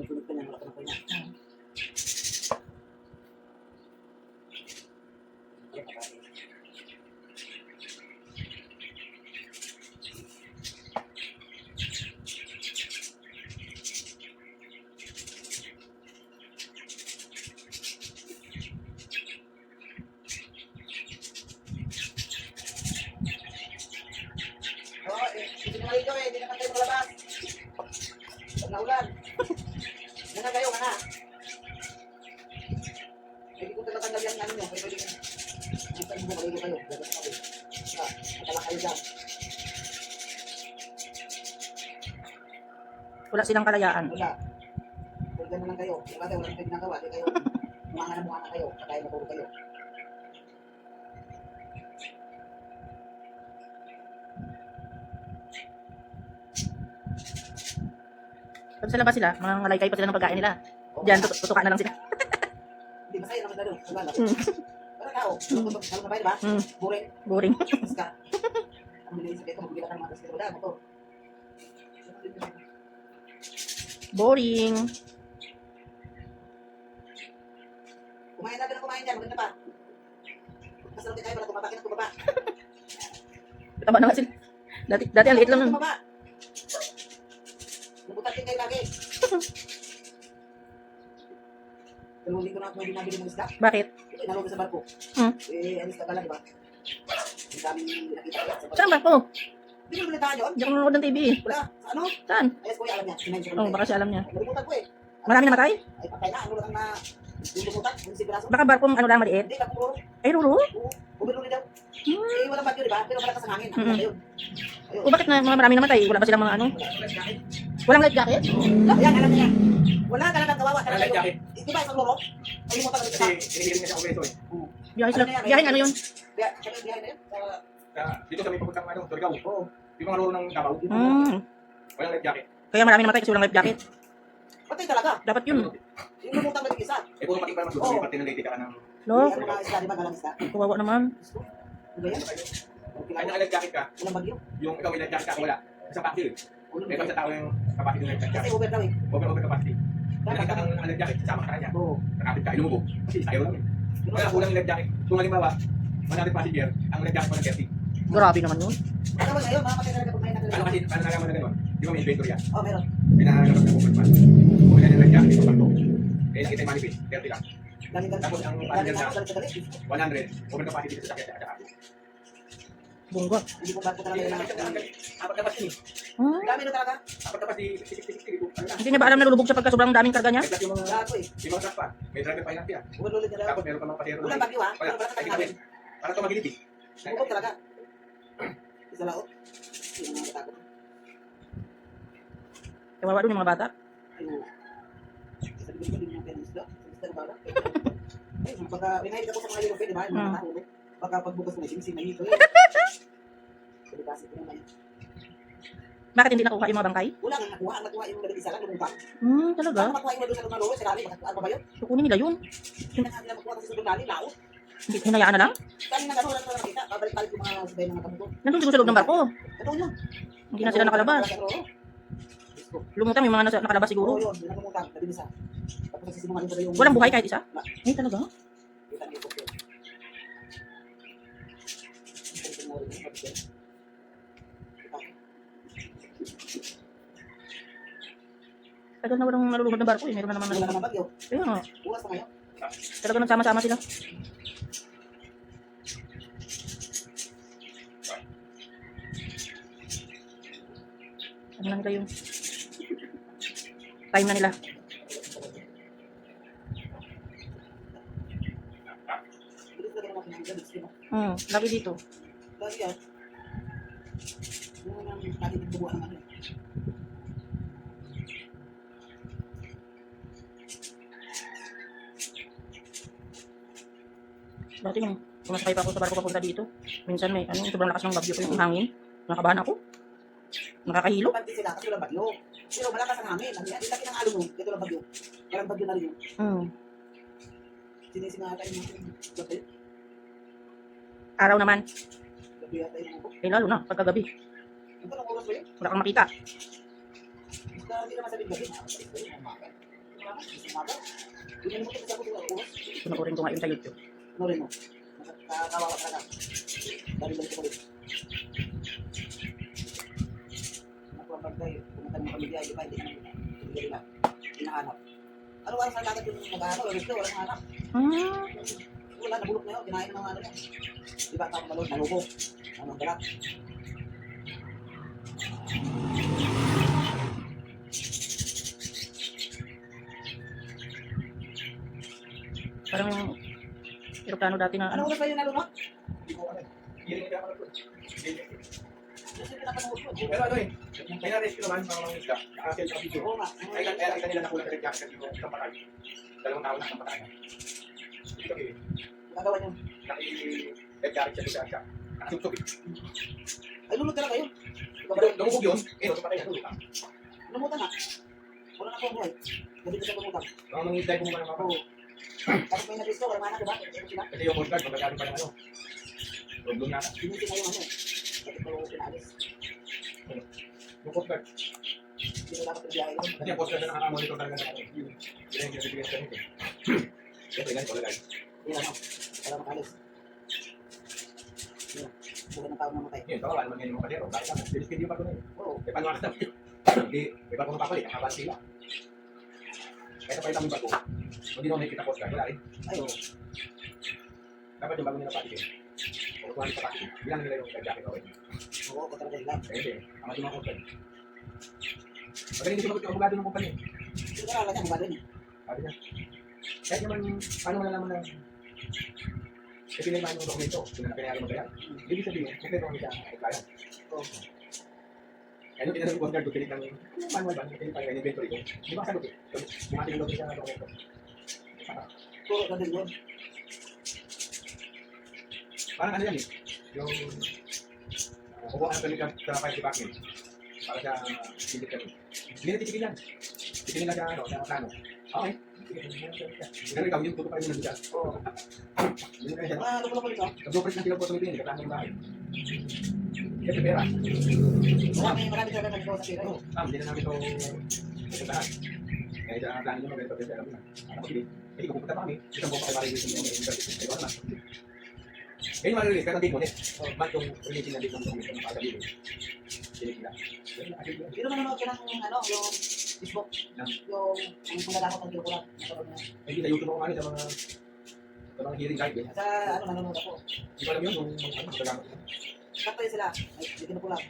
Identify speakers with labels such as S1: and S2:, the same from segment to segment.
S1: Tulog ka niya, wala ka na kanya. Hindi naman ito eh, hindi naman kayo makalabas. Pag naulan. Yan na kayo, kana. Hindi ko tagatanggal yan ano nyo. Kaya pwede kayo. Hindi mo maligo kayo. Labas kayo. Matala kayo dyan.
S2: Wala silang kalayaan.
S1: Wala. Pwede na lang kayo. Diba kayo, wala kayo ginagawa. Di kayo, mukha na kayo. Kaya matulog kayo.
S2: Pag sa labas sila, mga ngalaykay pa sila ng pagkain nila. Diyan, tutukan na lang sila.
S1: Hindi, masaya naman na doon. Wala. Parang tao. Alam na ba, diba? Buring.
S2: Boring.
S1: Tapos ka. Ang bilis sa ito, magbila ka ng mga tasket. Wala, motor.
S2: Boring.
S1: Kumain natin ang kumain dyan. Maganda pa. Masarap din tayo. Wala tumabaki ng tumaba.
S2: Tama na nga sila. Dati ang liit lang nun.
S1: Tumaba. Nabutan din kayo lagi. Dalawang linggo na ako hindi nabili ng isda.
S2: Bakit?
S1: Nalog sa barko. Alis ka pala, diba? Ang daming nakita sa barko.
S2: Saan ba po?
S1: Hindi mo nalitaan yun?
S2: Hindi ako nanonood ng TV.
S1: Wala. Sa ano?
S2: Saan?
S1: Ayos ko alam niya. Sinension
S2: Oh, baka siya alam niya.
S1: Nalimutan ko eh.
S2: Marami namatay?
S1: Ay, patay na. Ano lang na lumutan? Yung si Braso.
S2: Baka barkong ano lang maliit?
S1: Hindi, kapuro.
S2: Ay, ruro?
S1: Bumiluli daw. Eh, walang bagyo, diba? Pero malakas ang hangin. Ano ba yun? Ayun.
S2: O bakit na mga marami namatay? Wala ba silang mga ano? Walang life jacket?
S1: Yan, alam niya. Wala talagang kawawa.
S3: Wala life jacket.
S1: Di ba isang loro? Kalimutan na
S3: Kasi
S1: kita.
S3: hinihiling niya sa obeso eh.
S2: Biyahe sila. Biyahe ano yun?
S1: Biyahe na yun?
S3: Dito sa may papuntang ano, Surigao. Oo. Yung mga laro ng Davao. Walang life jacket.
S2: Kaya marami namatay kasi walang life jacket.
S1: Patay talaga.
S2: Dapat yun.
S1: Yung lumutang na isa.
S3: Eh, puro pating pa naman susunod. Pati ng lady ka ng...
S2: No?
S1: Ano mga isda, di ba? Galang isda.
S2: Kawawa naman.
S1: Ano ba yan?
S3: Ay, naka-life jacket ka.
S1: Walang bagyo.
S3: Yung ikaw may life jacket ka, wala. Isang package. Eh, pag sa tao yung capacity ng life
S1: Kasi
S3: jacket.
S1: over daw eh.
S3: Over capacity. Kung nakita kang life jacket, sama ka kanya.
S1: Oo.
S3: Nakapit ka, ilumubo. Kasi tayo lang eh. Wala, kulang yung life jacket. Kung halimbawa, 100 passenger, ang life jacket mo ng 30.
S2: Grabe naman yun.
S1: Ano ba ngayon? Mga patay talaga pag may
S3: Ano
S1: nagalaw.
S3: kasi, paano nalaman na gano'n? Di ba may inventory yan?
S1: Oh, meron.
S3: Pinahalabas ng open pass. Kung ilan yung life jacket, ito parto. Eh, nakita yung manifest, 30 lang.
S1: Galing
S3: Tapos ang
S1: galing
S3: passenger
S1: ako,
S3: na
S1: galing sa galing.
S3: 100, over capacity sa sakit at saka.
S2: Bungga.
S1: Hindi ko bago talaga yung
S3: Apat na pas yun eh.
S1: dami na talaga.
S3: Apat na pas di 60. Ano na?
S2: Hindi niya ba alam na lulubog siya pagka sobrang daming karga niya?
S3: May plus yung mga
S1: Lahat ko eh.
S3: yung mga truck pa. May driver finance yan.
S1: Overloaded na daw.
S3: Tapos meron pa mga pasero.
S1: Walang bagyo ha.
S3: Wala.
S1: Wala
S3: Ay,
S1: namin.
S3: para tumagilid eh.
S1: Bubog talaga. Isa laot. Yung mga katakot.
S2: Kawawa doon yung mga bata.
S1: Ayun. Sa libig ko din yung penisda. Sa isda ba? Ay, pagka remind ako sa mga Europe, di ba? Yung mga natulog. Pagka pagbukas mo na sing na hito. Sabi kasi ko naman.
S2: Bakit hindi nakuha yung mga bangkay?
S1: Wala nga nakuha. Ang nakuha yung labing isa lang. Lumutang.
S2: Talaga?
S1: Ano makuha yung doon sa lumang lolo? Sa kami, ano ba yun?
S2: Kukunin nila yun.
S1: Hindi na nila makuha kasi sa doon laot.
S2: Hindi, hinayaan na lang.
S1: Kanina nga wala na nakita. Babalik-balik yung mga sabay mga kamuto.
S2: Nandun siguro sa loob ng barko.
S1: Ito yun.
S2: Hindi na sila nakalabas. Lumutang yung mga nakalabas siguro.
S1: Oo yun. Yun ang lumutang. Labing isa. Tapos nagsisinungaling pa rin yung...
S2: Walang buhay kahit isa? Ay, talaga?
S1: Kita niyo po.
S2: Tagal na walang nalulubog na barko eh. Meron na naman
S1: Wala
S2: nalulubog.
S1: naman bagyo.
S2: Kaya nga.
S1: Ulas pa ngayon.
S2: Talaga nagsama-sama sila. Ano na nila yung time na nila.
S1: Bilis na naman ng galis, di ba?
S2: Lagi dito.
S1: Lagi yan. Yung nang natin nagbubuan ng ano.
S2: Dati nung sumasakay pa ako sa barko papunta dito, minsan may sobrang lakas ng bagyo ko yung hangin. Nakabahan ako. Nakakahilo.
S1: Panti sila kasi walang bagyo. Pero malakas ang hangin. Ang laki ng alon mo, ito lang bagyo. Parang bagyo na rin yun. Sinisingatan yung gabi.
S2: Araw naman.
S1: Gabi yata yung ako.
S2: Eh lalo na, pagkagabi.
S1: Ang tanong oras ba yun?
S2: Wala kang makita.
S1: Basta hindi naman sabihin gabi. Gusto mo ba? Hindi mo kita sa puso.
S2: Pinukurin ko ngayon sa YouTube.
S1: Ano rin mo? Nakakawawa talaga. Dali-dali ko rin. Nakuha bagay. Pumunta ng pamilya. Di ba? Hindi naman kita. Hindi nila. Hinahanap. Ano oras na dagat yung nag-ano? Walang hanap. Wala, nabulok na yun. Kinain ng mga ano niya. Di ba? Tapos malod, nalubo. Ano, galat.
S2: Parang yung eroplano dati na
S1: Ano
S2: ano.
S1: oras na yun nalunok?
S3: Hindi ko alam. Hindi rin kaya ako nagpunta.
S1: Kasi pinapanood ko.
S3: Pero ano eh, may na-rescue naman mga isda. Nakasel sa video.
S1: Oo nga.
S3: Kaya kita nila nakulang sa red jacket kasi yung isang patay. Dalawang tao na isang patay. Ito eh,
S1: Gagawa niyo.
S3: naki-red jacket siya siya. Nakasubsub eh.
S1: Ay, lulog talaga yun.
S3: Lumubog yun, eh, patay na, lulutang.
S1: Lumutan na. Wala na akong buhay. Gabi ko siya lumutang.
S3: Mga mangisday kung mga mga
S1: Oo. Tapos may nabisto, wala mana, diba? Ito sila.
S3: kasi yung coast guard, magagaling pa ng ano. Problem na.
S1: Binuti na yung ano. Bakit ko pinalis?
S3: Yung coast guard.
S1: Hindi na dapat biyahe yun.
S3: Kasi yung coast guard na nakamonitor talaga ng ano. Yun yung pinibigyan sa kanito. Siyempre, ganito talaga.
S1: Hindi na, no? Wala makalis. Yun. Bukan ng tao mamatay.
S3: Yun, kawawa naman ngayon yung mga kadero. Dahil lang, bilis-bilis yung bago na yun.
S1: Oo.
S3: Eh, paano ka hindi, may bago mapapalit, nakabal sila. Kaya pa itang bago. Kung di mo may kita coast guard, wala rin.
S1: Ay, oo.
S3: Dapat yung bago nila patikin. O kung ano sa patikin, bilang nila yung jacket okay.
S1: Oo, kontra nila.
S3: Kasi, ang ating mga coast guard. Magaling din sumagot yung abogado ng kumpanya.
S1: Hindi ka lang niya, din.
S3: Sabi niya. Kahit naman, paano mo nalaman na kasi nila yung dokumento, kung na pinayari mo kaya. Ibig sabihin, kung pwede mo siya reklyan.
S1: Oo.
S3: Kaya nung tinanong yung coast guard, kung pilit ng manual ba, pilit pa yung inventory ko. Di ba kasagot eh? So, yung ating dokumento siya na dokumento.
S1: Puro na din yun.
S3: Parang ano yan eh, yung kukuha ng pelikan sa fire department para sa pilit kami. Hindi na titigil yan. Titigil na siya, ano, sa plano. Okay. Pero ikaw, yung tuto pa rin yung nandun.
S1: Oo.
S3: Yun na siya.
S1: Ah, lupa rin ako.
S3: Nag-operate na sila po sa meeting, nagkaplano ng bahay. Kasi pera.
S1: Marami talaga nag-gawa sa tira.
S3: Oo, hindi na namin ito pupuntahan. Kaya sa plano nyo mag-ito, kasi alam mo na. Ano ko hindi ko pupunta pa kami. Isang buong pakibari dito yung interview. Kaya wala na. Ngayon ma-release, pero hindi mo ulit. Mat yung releasing na dito ng dokumento ng pagkabili. Sinig nila.
S1: Hindi naman nanonood ka ng ano, yung Facebook. Yung paglalakot ng kinukulang.
S3: Hindi sa YouTube ako nga sa mga hearing guide.
S1: Sa ano, nanonood ako.
S3: Hindi ko alam yun, yung magagamit nila.
S1: Sakto yun sila. May kinukulang.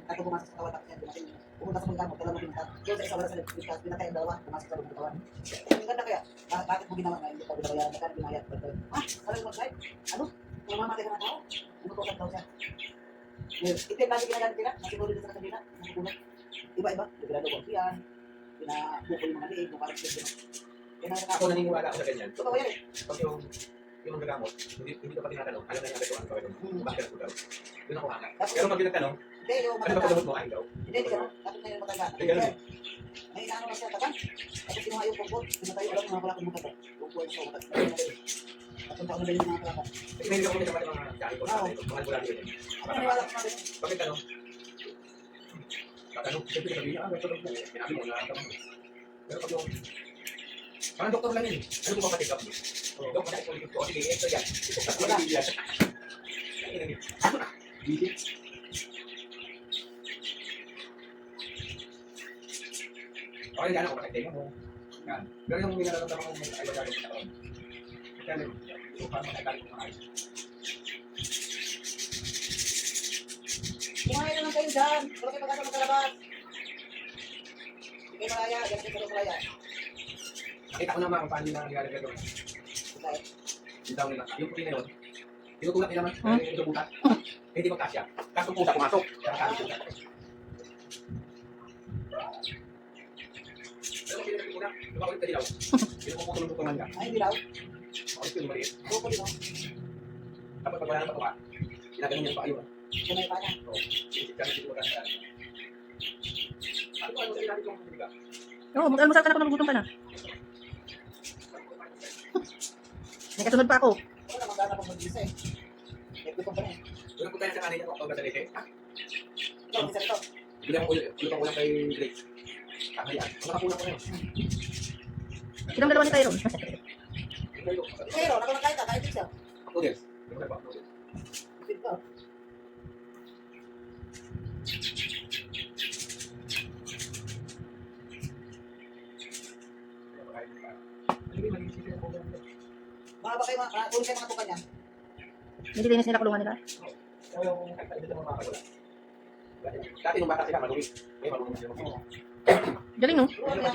S1: Tato pumasok sa kawatak niya. Pumunta sa pagkamot, dalawa pumunta. Doon sa isa wala sa ligtas. Pinatay ang dalawa, pumasok sa loob ng ang ganda kaya. Bakit mo ginawa nga? Hindi ko binabayaran. Bakit binayad? Wala yung mag-live? Ano? Kung mamamatay ka na tao? Inutusan daw siya. Ito yung lagi ginagamit nila. Nasinuri na sa kanila. Nakukulat. Iba-iba. Nagbilado ko yan. Pinabuko yung mga liig. Kung parang siya.
S3: Ako naniniwala ako sa ganyan.
S1: Totoo yan eh.
S3: Pag yung magagamot, hindi ko pa tinatanong, alam na yung agad kung ano gawin mo. Bakit ako daw? Doon ako hanga. Pero pag tinatanong,
S1: Hindi, yung
S3: ano ba
S1: matanda.
S3: paggamot mo? Ay daw.
S1: Hindi, hindi ganun. Dapat na yung matanda.
S3: Hindi ganun eh.
S1: May inaano na siya, takan. Tapos kinuha yung kumpot. Pinatay, alam mo mga kalakot mo kata. Kumpot siya, matanda. At kung taon na ba yung mga kalakot.
S3: Kasi may hindi ako sa mga jacket ko, mga wala din.
S1: Ako naniwala ko natin.
S3: Bakit tanong? Tatanong, siyempre sabihin niya, may tulog po. Sinabi mo, nakakamang. Pero pag yung, parang doktor lang yun. Ano po ba pa-take up mo? Dok, masakit ulit ko. Sige, extra yan. Wala. Busy. Okay, yan ako, masakit mo. Yan. Pero yung nilalaman ko mga kailangan sa taon. Kaya yun, so parang makakalik ko mga
S1: Kumain naman kayo dyan. Wala kayo magkasama sa labas. Hindi kayo malaya. Ganyan kayo malaya.
S3: nakita ko naman kung paano nila nilalagay doon.
S1: Okay.
S3: Yung daw nila, yung puti na yun, tinutulak nila man, yung butas. Hindi magkasya. Kaso yung pusa pumasok. Kaya sabi ko. Pero kung pinagin mo na, lumakulit ka dilaw. Pinupuputulong-putungan ka.
S1: Ay, hindi daw.
S3: Makulit ko yung maliit.
S1: Buko din.
S3: Tapos pag wala nang patuka, ginaganon niya sa paayo.
S1: Kumay pa niya.
S3: Oo. Sinisip ka na siguro ka sa... Ano ba, ano sa'yo natin yung mabiga?
S2: Oo, mag-almusal ka na kung nagugutom ka na. May kasunod pa ako.
S1: Wala naman gana pag mag-isa eh. May gutom pa niya.
S3: Doon po tayo sa kanin niya, kung sa leke.
S1: Ito, isa ito.
S3: Bigyan ko ulit kay Drake. Kaya yan. Ang nakakulang ko na yun.
S2: Silang dalawa ni Tyron.
S1: Pero, nakamakain ka, kahit din siya.
S3: Noodles. Ano ba? Noodles.
S1: Isip ka. Baka ba kayo tulong kayo mga tukan niya?
S2: Nililinis nila kulungan nila.
S3: Dati nung bata sila, marumi. Ngayon, marumi na sila mag-inom.
S2: Galing, no?
S1: Tulungan niya.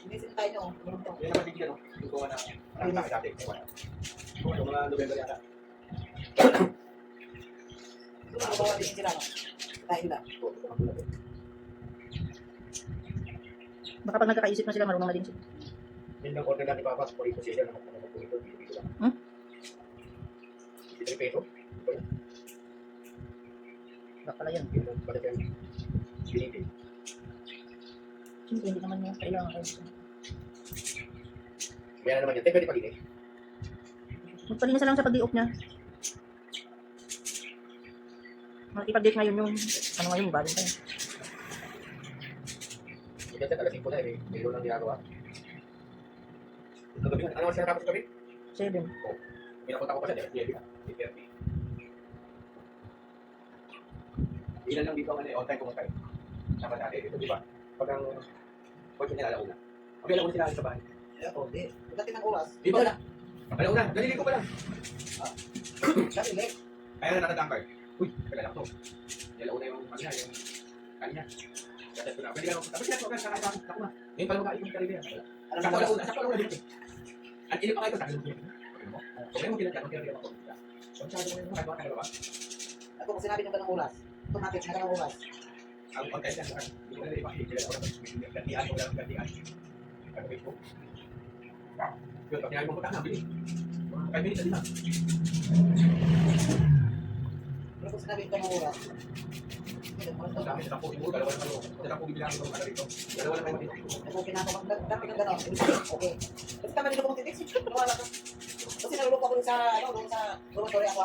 S1: Hindi tayo niyo. Tulong to.
S3: Yan naman bigyan, no? Yung gawa na marami sa dati. Yung mga November yata.
S1: Tulungan mo bawa din sila, no? Tayo nila.
S2: Baka pag nagkakaisip na sila, marunong na din sila.
S3: Yun lang order natin papas, por ito siya, nakapagod po ito, dito lang.
S2: Hmm?
S3: 53 peso.
S2: Baka pala yan.
S3: Yun lang pala yan. Binibig.
S2: Siyempre, hindi naman niya kailangan kayo.
S3: Kaya naman yun. Pwede palinis.
S2: Magpalinis na lang sa pag-di-off niya. Makikipag-date ngayon yung, ano ngayon, baling tayo.
S3: Yan siya talaga 5 na eh. Mayroon lang ginagawa. Kagabi nga, ano siya nakapos kagabi?
S2: 7.
S3: Pinapunta ko pa siya, 30. Ilan lang dito ang on time kung on time. Sama dati dito, di ba? Pag ang kotse niya alauna. Okay, alauna sila sa bahay.
S1: Oo, di. Pagdating ng oras.
S3: Di ba wala? Alauna, nalili ko pa lang.
S1: Dati late.
S3: Kaya na nakatang card. Uy, kailan ako to? Alauna yung ano niya, yung kanya. Kasi ito na, pwede ka tapos sila ko agad, nakakasama ako na. Ngayon pa lang makain yung karibaya.
S1: Alam
S3: Sa
S1: mo,
S3: alauna, sa alauna dito. Ang inip pa kayo sa akin. Kaya mo kinagyan, kaya ako. So, masyado mo yung mga kagawa.
S1: ako kung sinabi nyo ka ng oras. Automatic na ka ng oras.
S3: Ang content niya sa akin, hindi ko na ipakikita ko ng gantian ko lang gantian. Ano Facebook? Yun, pag niyari mo punta na, bilis. 5 minutes na din na.
S1: Pero kung sinabi nyo ka ng oras.
S3: Sa amin, sa 10 dalawa lang kayo. Sa 10 bibilang ko ano rito. Dalawa lang kayo matindi.
S1: Ako pinapamag, dati ng gano'n. Okay. Kasi tama dito ko magtitext. Wala ka. Kasi naluloko ako dun sa, ano, dun sa, dormitory ako.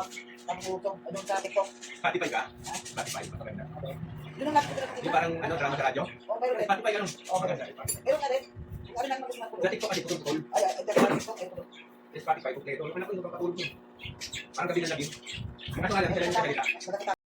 S1: Tapos doon sa TikTok.
S3: Spotify ka? Spotify, maganda.
S1: Yun ang nakikita ko.
S3: Yung parang ano, drama sa radyo?
S1: Oh, mayroon din.
S3: Spotify ganun.
S1: Oh,
S3: Maganda.
S1: Meron nga din. Yung ano lang mag-usunod ko.
S3: Sa TikTok kasi tutulog.
S1: Ay, sa TikTok.
S3: Sa Spotify, kompleto. Yung anak ko yung papatulog mo. Parang gabi na lagi. Ang kaso nga lang, sila yung salita.
S1: Magkakita